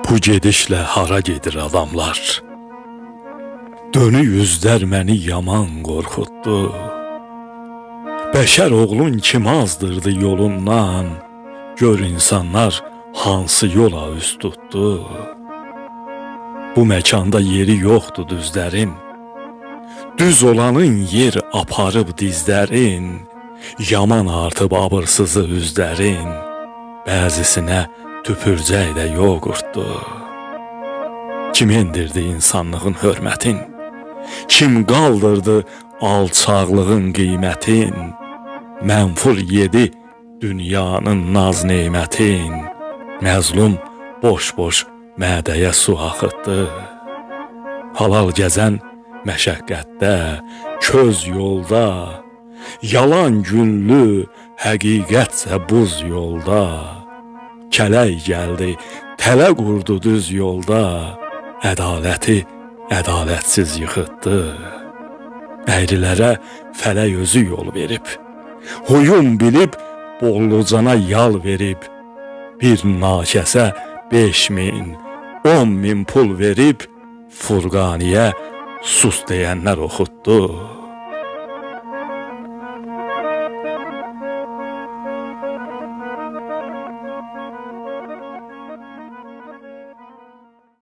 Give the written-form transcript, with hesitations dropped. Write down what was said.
Bu gedişle hara gedir adamlar? Dönü yüzler məni yaman qorxutdu. Bəşər oğlun kim azdırdı yolundan? Gör insanlar hansı yola üz tutdu. Bu məkanda yeri yoxdur düzlərin. Düz olanın yer aparıb dizlərin. Yaman artıb abırsızı üzlərin. Bəzisinə tüpürcək də yoğurtdu. Kim endirdi insanlığın hörmətin? Kim qaldırdı alçaqlığın qiymətin? Mənfur yedi dünyanın naz neymətin. Məzlum boş-boş mədəyə su axıtdı. Halal gəzən məşəqqətdə, köz yolda, yalan günlü, həqiqətsə buz yolda. Kələk gəldi, tələ qurdu düz yolda. Ədaləti ədalətsiz yıxıtdı. Əyrilərə fələk özü yol verib, huyum bilib bollucana yal verib. Bir nakəsə 5.000, 10.000 pul verib, Furqaniyə sus deyənlər oxutdu.